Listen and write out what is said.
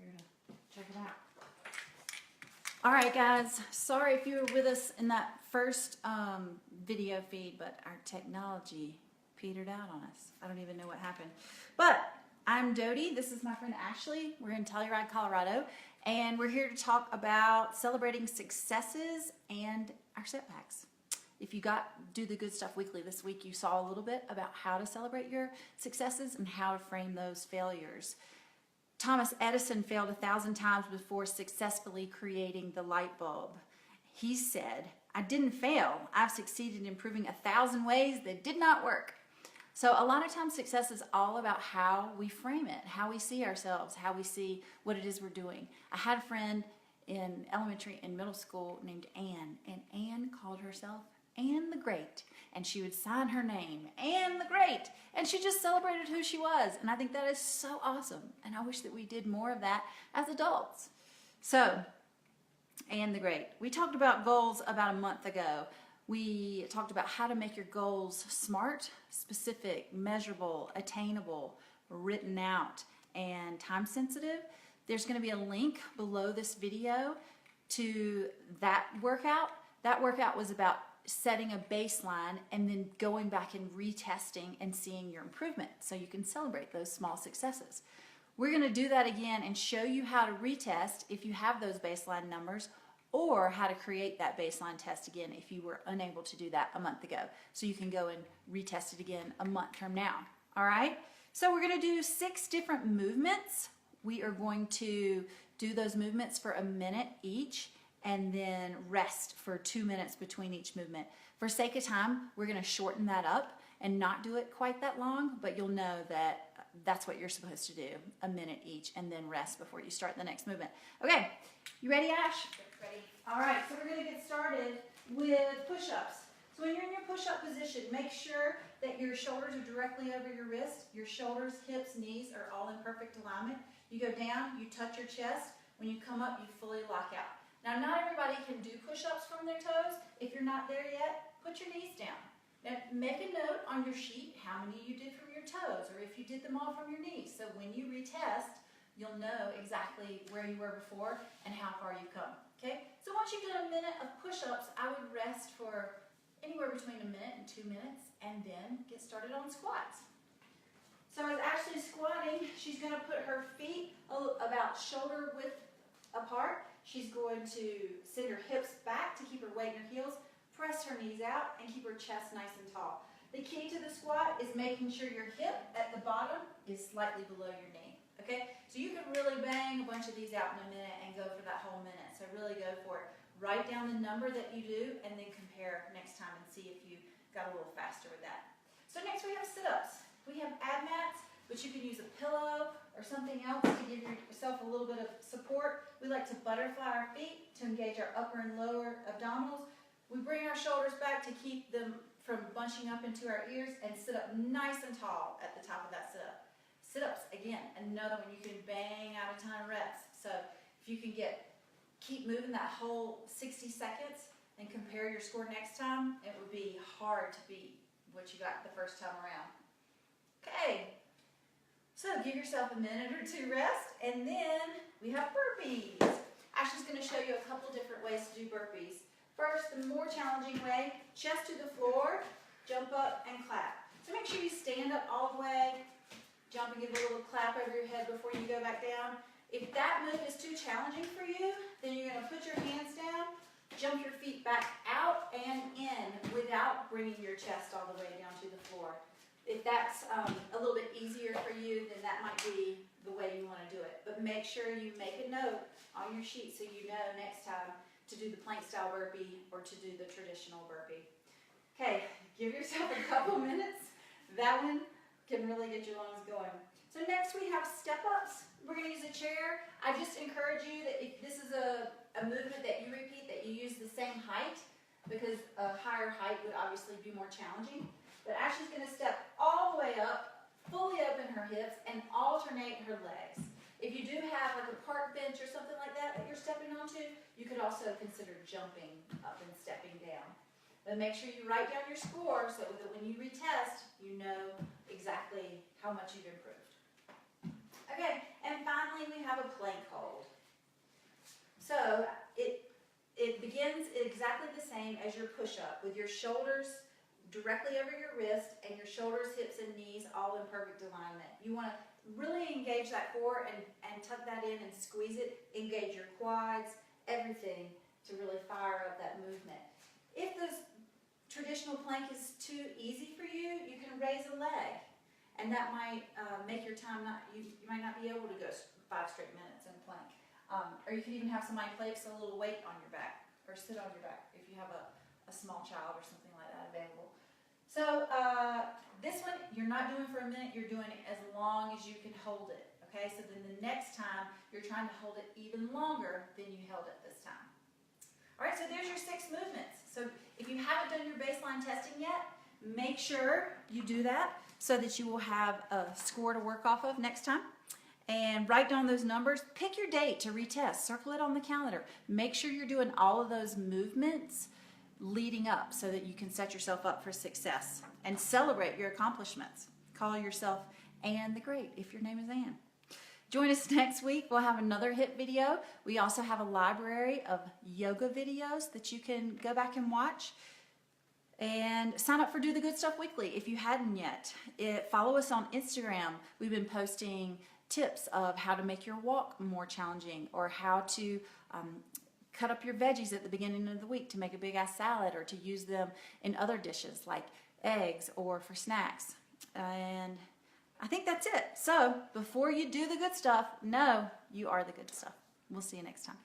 here to check it out. All right, guys. Sorry if you were with us in that first video feed, but our technology petered out on us. I don't even know what happened. But I'm Dodie. This is my friend Ashley. We're in Telluride, Colorado, and we're here to talk about celebrating successes and our setbacks. If you do the Good Stuff Weekly this week, you saw a little bit about how to celebrate your successes and how to frame those failures. Thomas Edison failed 1,000 times before successfully creating the light bulb. He said, "I didn't fail. I've succeeded in proving 1,000 ways that did not work." So a lot of times success is all about how we frame it, how we see ourselves, how we see what it is we're doing. I had a friend in elementary and middle school named Anne, and Anne called herself Anne the Great, and she would sign her name, Anne the Great, and she just celebrated who she was, and I think that is so awesome, and I wish that we did more of that as adults. So, Anne the Great. We talked about goals about a month ago. We talked about how to make your goals smart, specific, measurable, attainable, written out, and time sensitive. There's going to be a link below this video to that workout. That workout was about setting a baseline and then going back and retesting and seeing your improvement so you can celebrate those small successes. We're going to do that again and show you how to retest if you have those baseline numbers, or how to create that baseline test again if you were unable to do that a month ago. So you can go and retest it again a month from now. All right? So we're going to do 6 different movements. We are going to do those movements for a minute each, and then rest for 2 minutes between each movement. For sake of time, we're going to shorten that up and not do it quite that long, but you'll know that that's what you're supposed to do, a minute each, and then rest before you start the next movement. Okay, you ready, Ash? Ready. All right, so we're going to get started with push-ups. So when you're in your push-up position, make sure that your shoulders are directly over your wrist. Your shoulders, hips, knees are all in perfect alignment. You go down, you touch your chest. When you come up, you fully lock out. Now, not everybody can do push-ups from their toes. If you're not there yet, put your knees down. Now, make a note on your sheet how many you did from your toes, or if you did them all from your knees. So when you retest, you'll know exactly where you were before and how far you've come. Okay? So once you've done a minute of push-ups, I would rest for anywhere between a minute and 2 minutes, and then get started on squats. So as Ashley's squatting, she's going to put her feet about shoulder width apart. She's going to send her hips back to keep her weight in her heels, press her knees out, and keep her chest nice and tall. The key to the squat is making sure your hip at the bottom is slightly below your knee. Okay? So you can really bang a bunch of these out in a minute and go for that whole minute. So really go for it. Write down the number that you do and then compare next time and see if you got a little faster with that. So next we have sit-ups. We have ab mats, but you can use a pillow or something else to give yourself a little bit of support. We like to butterfly our feet to engage our upper and lower abdominals. We bring our shoulders back to keep them from bunching up into our ears, and sit up nice and tall at the top of that sit-up. Sit-ups, again, another one you can bang out a ton of reps. So if you can keep moving that whole 60 seconds and compare your score next time, it would be hard to beat what you got the first time around. Okay. So give yourself a minute or 2 rest, and then we have burpees. Ashley's going to show you a couple different ways to do burpees. First, the more challenging way, chest to the floor, jump up and clap. So make sure you stand up all the way, jump and give a little clap over your head before you go back down. If that move is too challenging for you, then you're going to put your hands down, jump your feet back out and in without bringing your chest all the way down to the floor. If that's a little bit easier for you, then that might be the way you want to do it. But make sure you make a note on your sheet so you know next time to do the plank style burpee or to do the traditional burpee. Okay, give yourself a couple minutes. That one can really get your lungs going. So next we have step-ups. We're going to use a chair. I just encourage you that if this is a movement that you repeat, that you use the same height, because a higher height would obviously be more challenging. But Ashley's going to step all the way up, fully open her hips, and alternate her legs. If you do have like a park bench or something like that you're stepping onto, you could also consider jumping up and stepping down. But make sure you write down your score so that when you retest, you know exactly how much you've improved. Okay, and finally, finally, we have a plank hold. So it begins exactly the same as your push-up, with your shoulders directly over your wrist and your shoulders, hips, and knees all in perfect alignment. You want to really engage that core and tuck that in and squeeze it. Engage your quads, everything to really fire up that movement. If this traditional plank is too easy for you, you can raise a leg. And that might make your time you might not be able to go 5 straight minutes in a plank. Or you can even have somebody place a little weight on your back or sit on your back if you have a small child or something like that available. So this one, you're not doing for a minute, you're doing it as long as you can hold it. Okay, so then the next time, you're trying to hold it even longer than you held it this time. All right, so there's your 6 movements. So if you haven't done your baseline testing yet, make sure you do that so that you will have a score to work off of next time. And write down those numbers. Pick your date to retest. Circle it on the calendar. Make sure you're doing all of those movements leading up so that you can set yourself up for success. And celebrate your accomplishments. Call yourself Ann the Great if your name is Ann. Join us next week. We'll have another HIIT video. We also have a library of yoga videos that you can go back and watch. And sign up for Do the Good Stuff Weekly if you hadn't yet. Follow us on Instagram. We've been posting tips of how to make your walk more challenging, or how to cut up your veggies at the beginning of the week to make a big ass salad, or to use them in other dishes like eggs or for snacks. And I think that's it. So before you do the good stuff, know you are the good stuff. We'll see you next time.